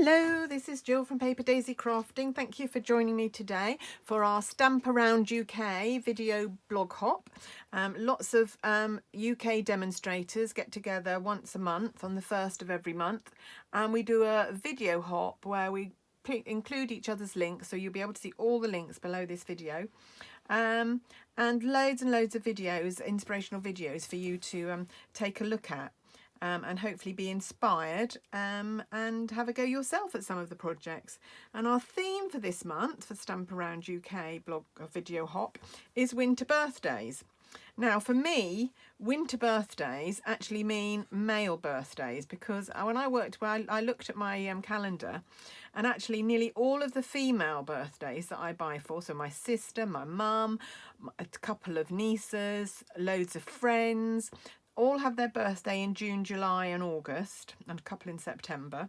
Hello, this is Jill from Paper Daisy Crafting. Thank you for joining me today for our Stamp Around UK video blog hop. Lots of UK demonstrators get together once a month on the 1st of every month, and we do a video hop where we include each other's links, so you'll be able to see all the links below this video. And loads and loads of videos, inspirational videos for you to take a look at. And hopefully be inspired and have a go yourself at some of the projects. And our theme for this month for Stamp Around UK blog video hop is winter birthdays. Now for me, winter birthdays actually mean male birthdays, because when I looked at my calendar, and actually nearly all of the female birthdays that I buy for, so my sister, my mum, a couple of nieces, loads of friends, all have their birthday in June, July and August, and a couple in September.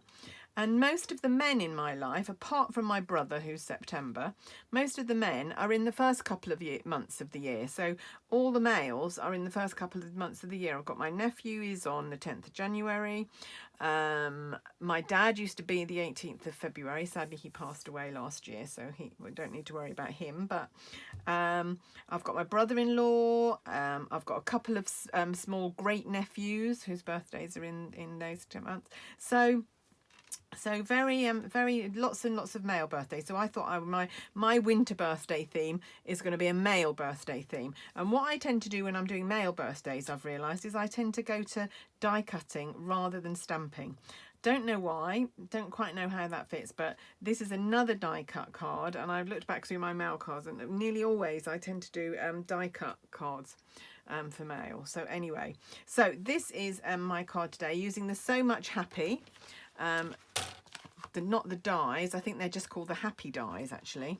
And most of the men in my life, apart from my brother who's September, most of the men are in the first couple of months of the year. So all the males are in the first couple of months of the year. I've got my nephew, he's on the 10th of January. My dad used to be the 18th of February. Sadly, he passed away last year, so we don't need to worry about him. But I've got my brother-in-law. I've got a couple of small great nephews whose birthdays are in those 2 months. So very lots and lots of male birthdays. So I thought my winter birthday theme is going to be a male birthday theme. And what I tend to do when I'm doing male birthdays, I've realised, is I tend to go to die cutting rather than stamping. Don't know why, don't quite know how that fits, but this is another die cut card, and I've looked back through my mail cards, and nearly always I tend to do die cut cards for mail. So anyway, so this is my card today using the So Much Happy. Not the dies, I think they're just called the Happy dies actually.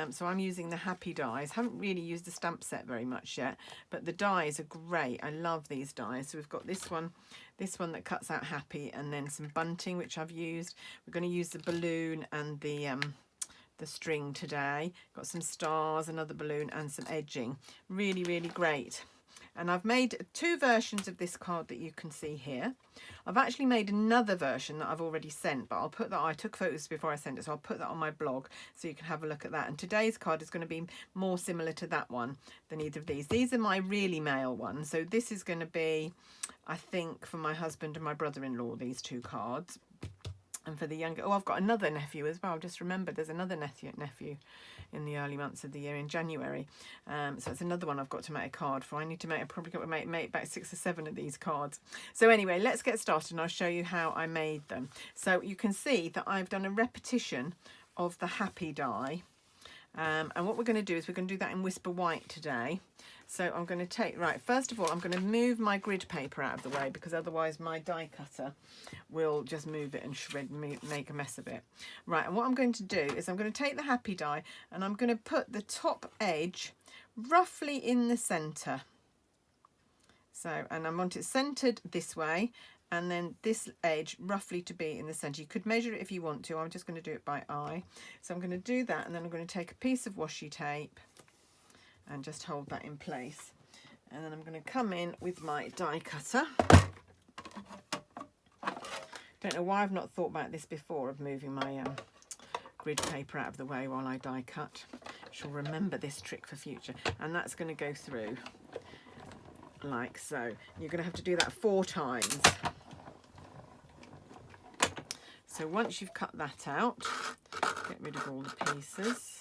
So I'm using the Happy dies. Haven't really used the stamp set very much yet, but the dies are great. I love these dies. So we've got this one that cuts out Happy, and then some bunting which I've used. We're going to use the balloon and the string today. Got some stars, another balloon and some edging. Really, really great. And I've made 2 versions of this card that you can see here. I've actually made another version that I've already sent, but I'll put that, I took photos before I sent it, so I'll put that on my blog so you can have a look at that. And today's card is going to be more similar to that one than either of these. These are my really male ones. So this is going to be, I think, for my husband and my brother-in-law, these 2 cards. And for the younger, I've got another nephew as well. Just remember, there's another nephew in the early months of the year in January. So it's another one I've got to make a card for. I need to probably got to make about 6 or 7 of these cards. So anyway, let's get started and I'll show you how I made them. So you can see that I've done a repetition of the Happy die. And what we're going to do is we're going to do that in Whisper White today. So I'm going to take, first of all, I'm going to move my grid paper out of the way, because otherwise my die cutter will just move it and make a mess of it. Right, and what I'm going to do is I'm going to take the Happy die and I'm going to put the top edge roughly in the centre. So, and I want it centred this way, and then this edge roughly to be in the centre. You could measure it if you want to. I'm just going to do it by eye. So I'm going to do that, and then I'm going to take a piece of washi tape and just hold that in place. And then I'm going to come in with my die cutter. Don't know why I've not thought about this before, of moving my grid paper out of the way while I die cut. Shall remember this trick for future. And that's going to go through like so. You're going to have to do that 4 times. So once you've cut that out, get rid of all the pieces.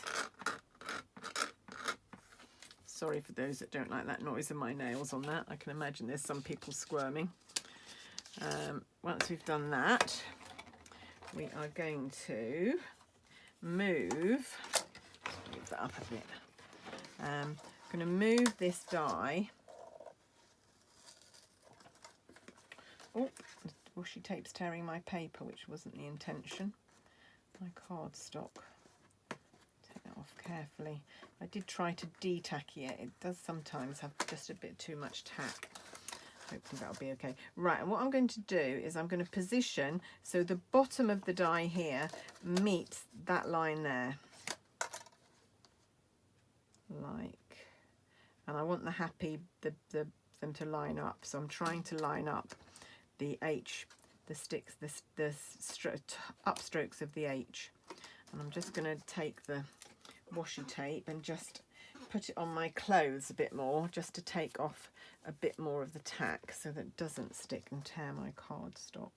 Sorry for those that don't like that noise of my nails on that. I can imagine there's some people squirming. Once we've done that, we are going to move that up a bit. I'm going to move this die. Oh, the washi tape's tearing my paper, which wasn't the intention. My cardstock. Take that off carefully. I did try to de-tacky it. It does sometimes have just a bit too much tack. Hopefully that'll be okay. Right, and what I'm going to do is I'm going to position so the bottom of the die here meets that line there. Like, and I want the Happy, them to line up. So I'm trying to line up the sticks, the upstrokes of the H. And I'm just going to take the washi tape and just put it on my clothes a bit more, just to take off a bit more of the tack so that it doesn't stick and tear my cardstock.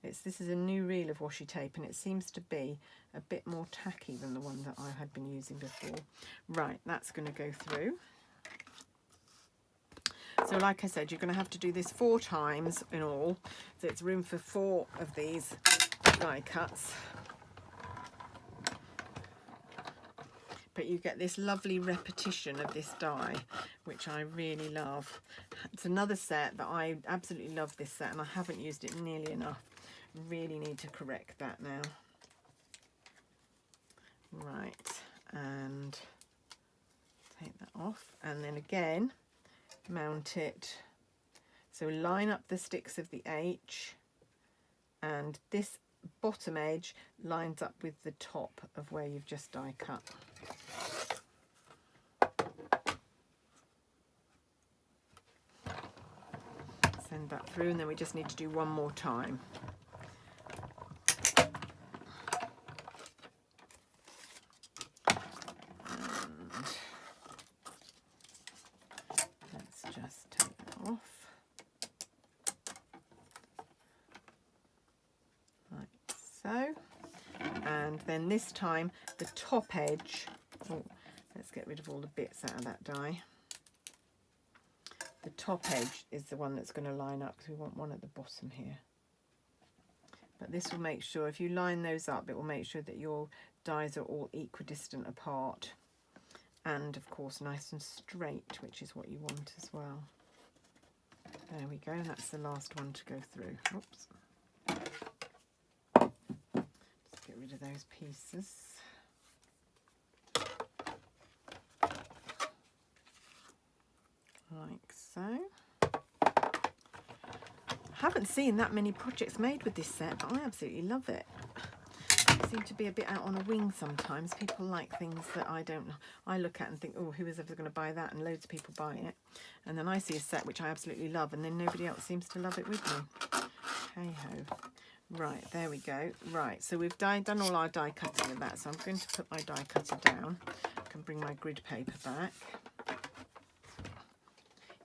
This is a new reel of washi tape, and it seems to be a bit more tacky than the one that I had been using before. Right, that's going to go through. So like I said, you're going to have to do this 4 times in all. So it's room for 4 of these die cuts. But you get this lovely repetition of this die, which I really love. It's another set that I absolutely love, this set, and I haven't used it nearly enough. Really need to correct that now. Right, and take that off, and then again mount it. So line up the sticks of the H, and this bottom edge lines up with the top of where you've just die cut. Send that through, and then we just need to do one more time. Then this time the top edge, let's get rid of all the bits out of that die. The top edge is the one that's going to line up, because we want one at the bottom here. But this will make sure, if you line those up, it will make sure that your dies are all equidistant apart, and of course nice and straight, which is what you want as well. There we go, and that's the last one to go through. Oops. Get rid of those pieces. Like so. I haven't seen that many projects made with this set, but I absolutely love it. I seem to be a bit out on a wing sometimes. People like things that I don't know. I look at and think, oh, who is ever going to buy that? And loads of people buy it. And then I see a set which I absolutely love, and then nobody else seems to love it with me. Hey-ho. Right, there we go. Right, so we've done all our die cutting of that, so I'm going to put my die cutter down. I can bring my grid paper back.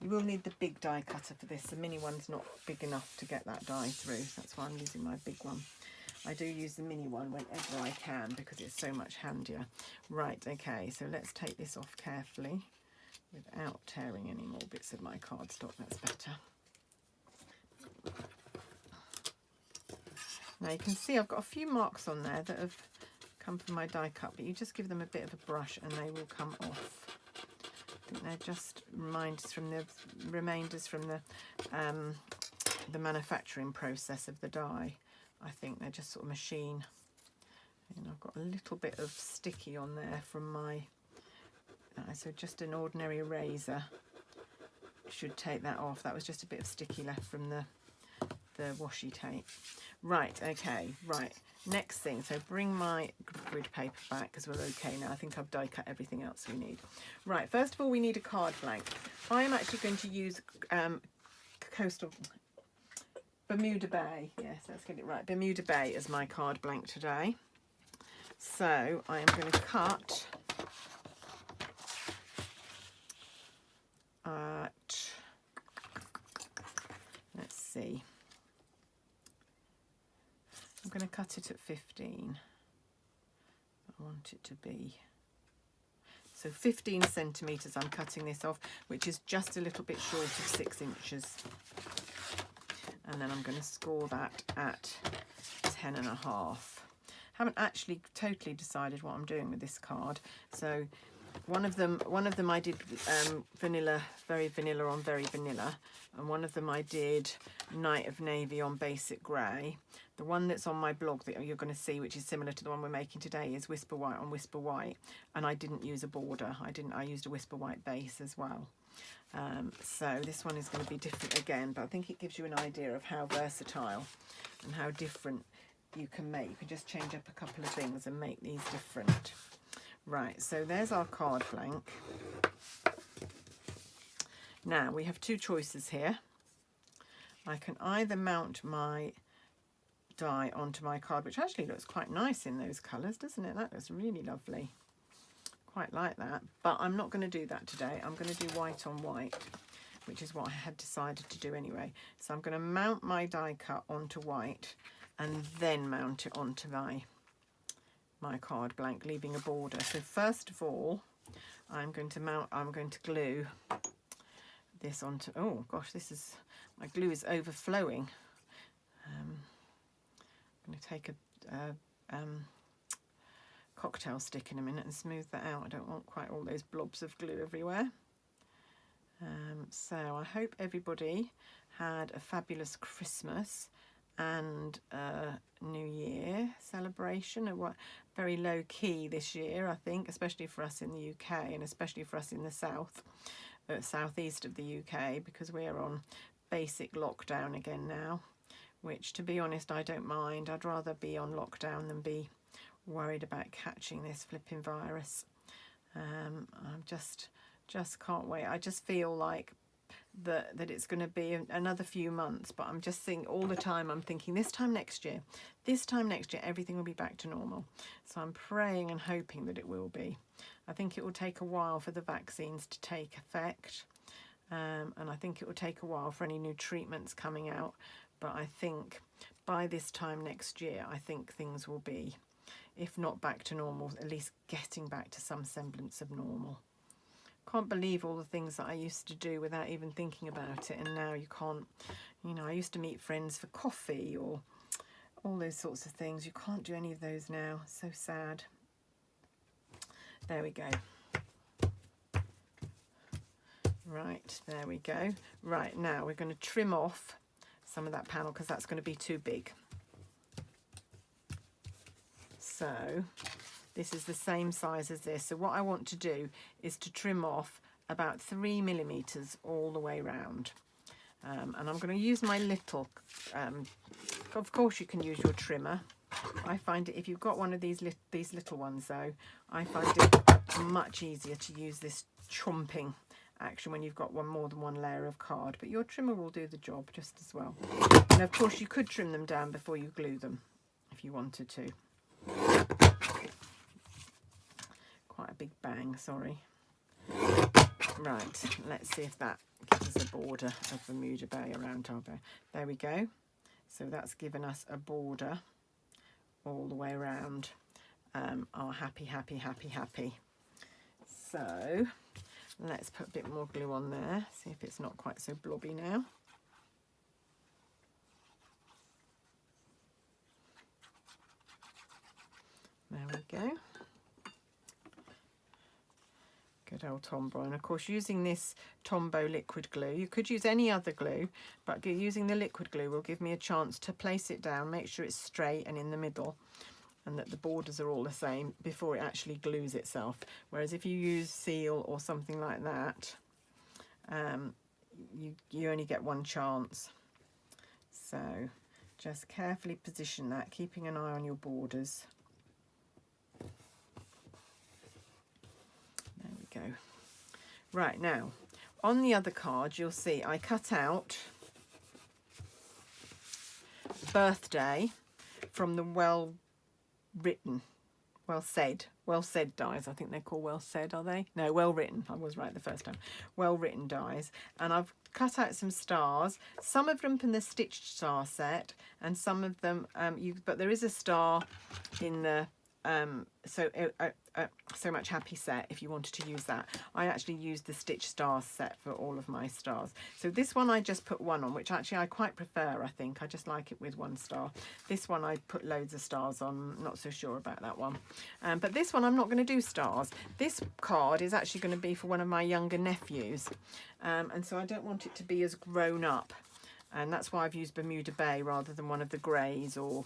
You will need the big die cutter for this. The mini one's not big enough to get that die through. That's why I'm using my big one. I do use the mini one whenever I can because it's so much handier. Right, okay, so let's take this off carefully without tearing any more bits of my cardstock. That's better. Now you can see I've got a few marks on there that have come from my die cut, but you just give them a bit of a brush and they will come off. I think they're just reminders from the manufacturing process of the die. I think they're just sort of machine. And I've got a little bit of sticky on there from my, so just an ordinary razor should take that off. That was just a bit of sticky left from the washi tape. Right, okay, right. Next thing, so bring my grid paper back because we're okay now. I think I've die cut everything else we need. Right, first of all, we need a card blank. I am actually going to use Coastal Bermuda Bay. Yes, let's get it right. Bermuda Bay as my card blank today. So I am going to cut at, let's see, I'm going to cut it at 15. I want it to be, so 15 centimetres I'm cutting this off, which is just a little bit short of 6 inches. And then I'm going to score that at 10.5. Haven't actually totally decided what I'm doing with this card. So one of them I did vanilla, very vanilla on very vanilla, and one of them I did Night of Navy on basic grey. The one that's on my blog that you're going to see, which is similar to the one we're making today, is Whisper White on Whisper White, and I didn't use a border. I used a Whisper White base as well. So this one is going to be different again, but I think it gives you an idea of how versatile and how different you can make. You can just change up a couple of things and make these different. Right, so there's our card blank. Now we have two choices here. I can either mount my die onto my card, which actually looks quite nice in those colours, doesn't it? That looks really lovely. Quite like that, but I'm not going to do that today. I'm going to do white on white, which is what I had decided to do anyway. So I'm going to mount my die cut onto white and then mount it onto my card blank, leaving a border. So first of all, I'm going to glue this onto, oh gosh, my glue is overflowing. I'm going to take a cocktail stick in a minute and smooth that out. I don't want quite all those blobs of glue everywhere. So I hope everybody had a fabulous Christmas and New Year celebration. Very low key this year, I think, especially for us in the UK and especially for us in the southeast of the UK, because we're on basic lockdown again now, which, to be honest, I don't mind. I'd rather be on lockdown than be worried about catching this flipping virus. I'm just can't wait. I just feel like that it's going to be another few months, but I'm just thinking all the time, I'm thinking this time next year everything will be back to normal. So I'm praying and hoping that it will be. I think it will take a while for the vaccines to take effect, and I think it will take a while for any new treatments coming out, but I think by this time next year, I think things will be, if not back to normal, at least getting back to some semblance of normal. Can't believe all the things that I used to do without even thinking about it, and now you can't. You know, I used to meet friends for coffee or all those sorts of things. You can't do any of those now. So sad. There we go. Right, there we go. Right, now we're going to trim off some of that panel because that's going to be too big. So this is the same size as this. So what I want to do is to trim off about 3 millimeters all the way round. And I'm going to use my little, of course you can use your trimmer. I find it, if you've got one of these little ones though, I find it much easier to use this chomping action when you've got more than one layer of card. But your trimmer will do the job just as well. And of course you could trim them down before you glue them if you wanted to. Quite a big bang, sorry. Right, let's see if that gives us a border of Bermuda Bay around our bow. There we go. So that's given us a border all the way around our happy. So let's put a bit more glue on there, see if it's not quite so blobby now. There we go. Good old Tombow. And of course, using this Tombow liquid glue, you could use any other glue, but using the liquid glue will give me a chance to place it down, make sure it's straight and in the middle, and that the borders are all the same before it actually glues itself. Whereas if you use seal or something like that, you only get one chance. So just carefully position that, keeping an eye on your borders. There we go. Right, now on the other card you'll see I cut out birthday from the well said dies. I think they're called well said, are they? No, well written. I was right the first time. Well written dies. And I've cut out some stars. Some of them from the stitched star set, and some of them but there is a star in the so much happy set if you wanted to use that. I actually used the stitch stars set for all of my stars. So this one I just put one on, which actually I quite prefer. I think I just like it with one star. This one I put loads of stars on. Not so sure about that one, but this one I'm not going to do stars. This card is actually going to be for one of my younger nephews, and so I don't want it to be as grown up, and that's why I've used Bermuda Bay rather than one of the greys or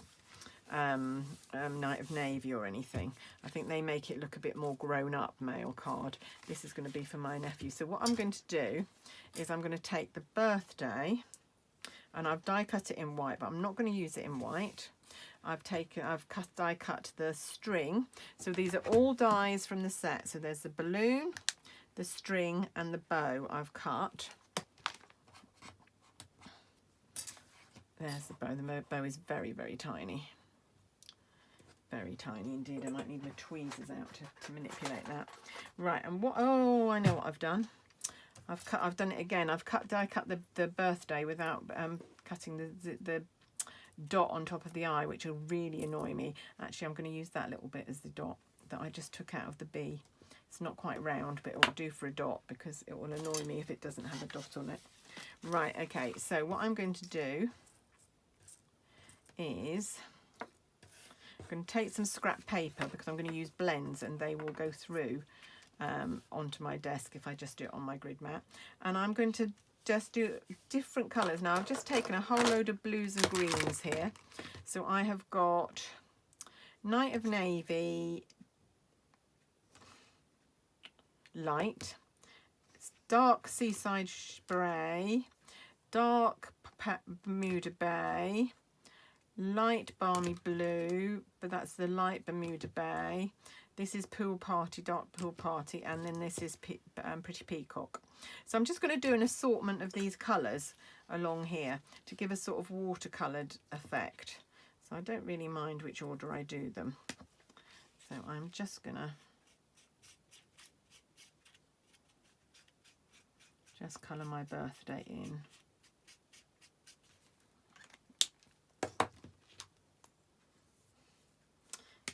Night of Navy or anything. I think they make it look a bit more grown up mail card. This is going to be for my nephew. So what I'm going to do is I'm going to take the birthday, and I've die cut it in white, but I'm not going to use it in white. I've die cut the string. So these are all dies from the set. So there's the balloon, the string and the bow I've cut. There's the bow. The bow is very, very tiny. Very tiny indeed. I might need my tweezers out to manipulate that. Right, and what, oh, I know what I've done. I've done it again. I cut the birthday without cutting the dot on top of the eye, which will really annoy me. Actually, I'm going to use that little bit as the dot that I just took out of the bee. It's not quite round, but it will do for a dot because it will annoy me if it doesn't have a dot on it. Right, okay, so what I'm going to do is I'm going to take some scrap paper because I'm going to use blends and they will go through onto my desk if I just do it on my grid mat. And I'm going to just do different colours. Now I've just taken a whole load of blues and greens here. So I have got Night of Navy, light, dark Seaside Spray, dark Bermuda Bay, light Balmy Blue, but that's the light Bermuda Bay. This is Pool Party, dark Pool Party, and then this is Pretty Peacock. So I'm just going to do an assortment of these colours along here to give a sort of watercoloured effect. So I don't really mind which order I do them. So I'm just going to just colour my birthday in.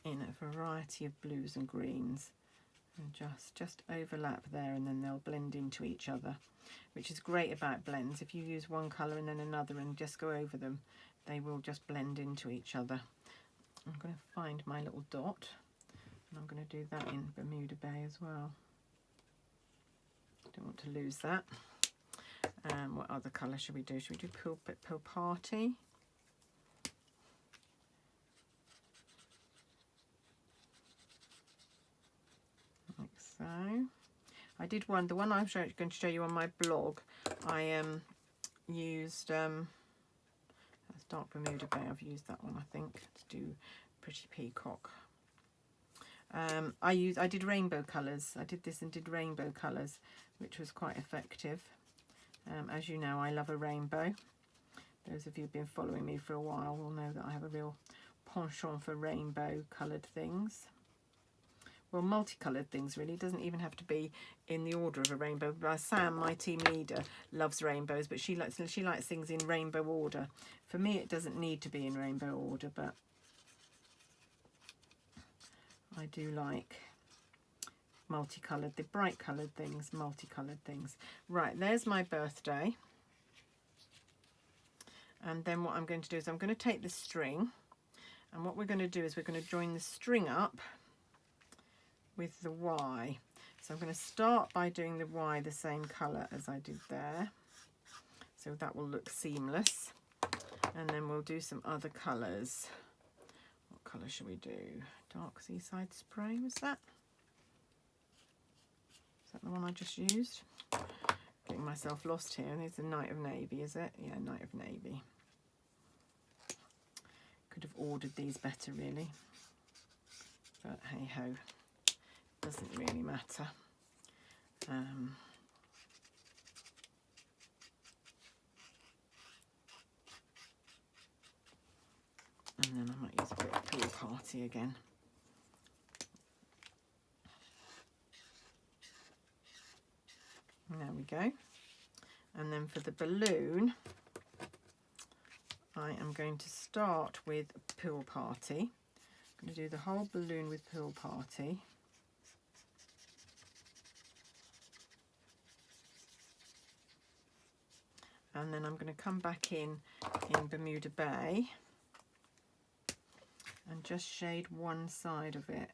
In a variety of blues and greens, and just overlap there, and then they'll blend into each other, which is great about blends. If you use one colour and then another and just go over them, they will just blend into each other. I'm going to find my little dot, and I'm going to do that in Bermuda Bay as well. Don't want to lose that. What other colour should we do? Should we do Pool Party? Like so. I did one, the one I'm going to show you on my blog, I used, that's dark Bermuda Bay, I've used that one I think, to do Pretty Peacock. I did rainbow colours. I did this and did rainbow colours, which was quite effective. As you know, I love a rainbow. Those of you who've been following me for a while will know that I have a real penchant for rainbow coloured things. Well, multicoloured things really. It doesn't even have to be in the order of a rainbow. Sam, my team leader, loves rainbows, but she likes things in rainbow order. For me, it doesn't need to be in rainbow order, but I do like multicoloured, the bright coloured things, multicoloured things. Right, there's my birthday. And then what I'm going to do is I'm going to take the string, and what we're going to do is we're going to join the string up with the Y. So I'm going to start by doing the Y the same colour as I did there. So that will look seamless. And then we'll do some other colours. What colour should we do? Dark Seaside Spray, was that? Is that the one I just used? Getting myself lost here. And it's the Night of Navy, is it? Yeah, Night of Navy. Could have ordered these better, really. But hey ho, doesn't really matter. And then I might use a bit of Pool Party again. There we go. And then for the balloon, I am going to start with Pool Party. I'm going to do the whole balloon with Pool Party. And then I'm going to come back in Bermuda Bay and just shade one side of it.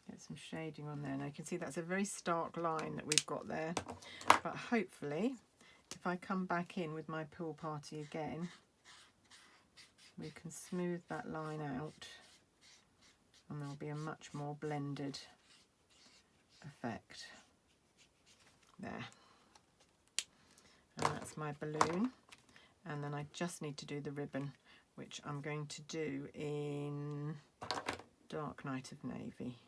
Get some shading on there. Now you can see that's a very stark line that we've got there. But hopefully, if I come back in with my Pool Party again, we can smooth that line out and there'll be a much more blended effect. There. And that's my balloon. And then I just need to do the ribbon, which I'm going to do in Dark Night of Navy.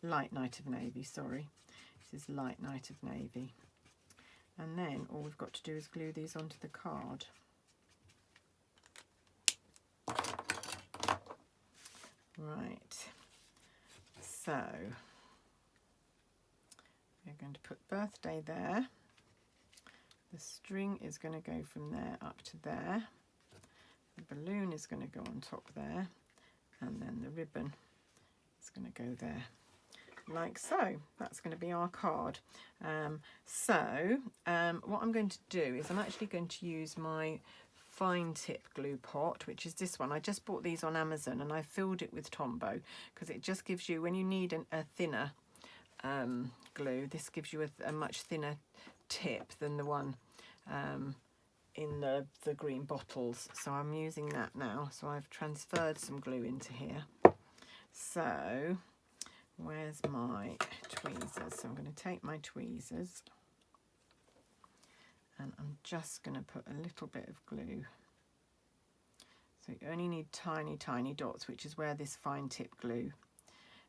Light Night of Navy, sorry. This is Light Night of Navy. And then all we've got to do is glue these onto the card. Right, so we're going to put birthday there. The string is going to go from there up to there. The balloon is going to go on top there, and then the ribbon is going to go there, like so. That's going to be our card. What I'm going to do is I'm actually going to use my fine tip glue pot, which is this one. I just bought these on Amazon and I filled it with Tombow because it just gives you, when you need a thinner glue, this gives you a much thinner tip than the one in the green bottles. So I'm using that now. So I've transferred some glue into here. So where's my tweezers? So I'm going to take my tweezers and I'm just going to put a little bit of glue. So you only need tiny, tiny dots, which is where this fine tip glue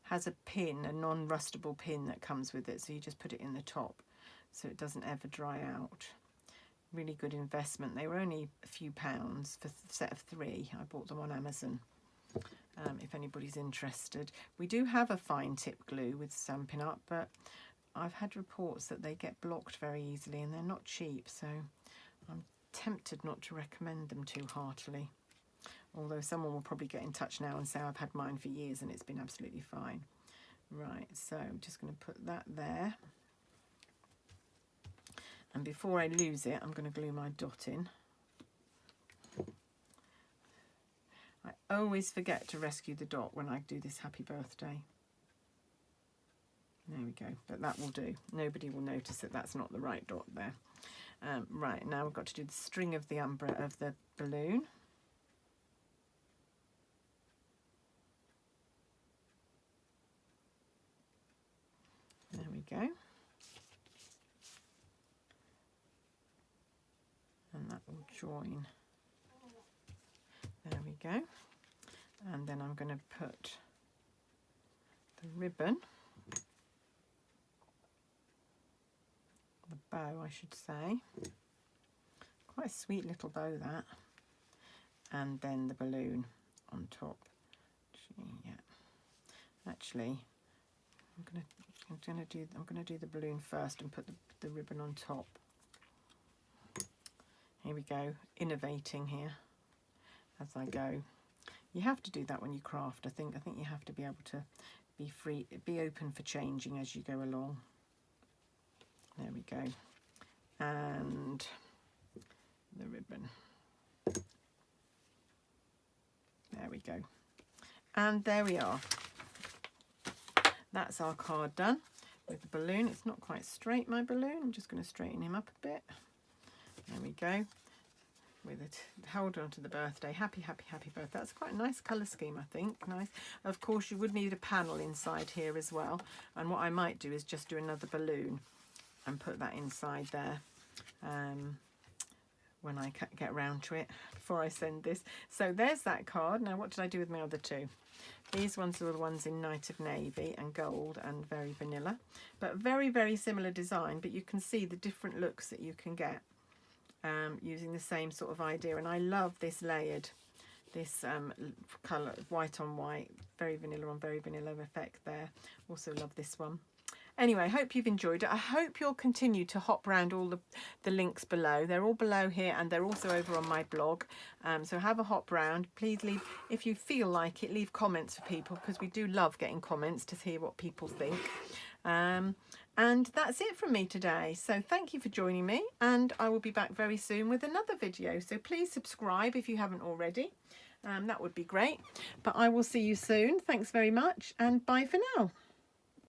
has a pin, a non-rustable pin that comes with it. So you just put it in the top so it doesn't ever dry out. Really good investment. They were only a few pounds for a set of 3. I bought them on Amazon. If anybody's interested. We do have a fine tip glue with Stampin' Up, but I've had reports that they get blocked very easily and they're not cheap, so I'm tempted not to recommend them too heartily. Although someone will probably get in touch now and say I've had mine for years and it's been absolutely fine. Right, so I'm just going to put that there. And before I lose it, I'm going to glue my dot in. I always forget to rescue the dot when I do this happy birthday. There we go, but that will do. Nobody will notice that that's not the right dot there. Right, now we've got to do the string of the umbrella of the balloon. There we go. And that will join. There we go. And then I'm going to put the ribbon, the bow I should say, quite a sweet little bow that, and then the balloon on top. Actually, I'm gonna do the balloon first and put the ribbon on top. Here we go, innovating here as I go. You have to do that when you craft. I think you have to be able to be free, be open for changing as you go along. There we go. And the ribbon. There we go. And there we are. That's our card done with the balloon. It's not quite straight, my balloon. I'm just going to straighten him up a bit. There we go. With it, hold on to the birthday. Happy, happy, happy birthday. That's quite a nice colour scheme, I think. Nice. Of course, you would need a panel inside here as well. And what I might do is just do another balloon and put that inside there when I get round to it, before I send this. So there's that card. Now, what did I do with my other 2? These ones are the ones in Night of Navy and Gold and Very Vanilla. But very, very similar design. But you can see the different looks that you can get. Using the same sort of idea, and I love this layered, this colour, white on white, very vanilla on very vanilla effect there. Also love this one. Anyway, I hope you've enjoyed it. I hope you'll continue to hop around all the links below. They're all below here and they're also over on my blog. So have a hop round. Please leave, if you feel like it, leave comments for people, because we do love getting comments to hear what people think. And that's it from me today. So thank you for joining me, and I will be back very soon with another video. So please subscribe if you haven't already. That would be great. But I will see you soon. Thanks very much, and bye for now.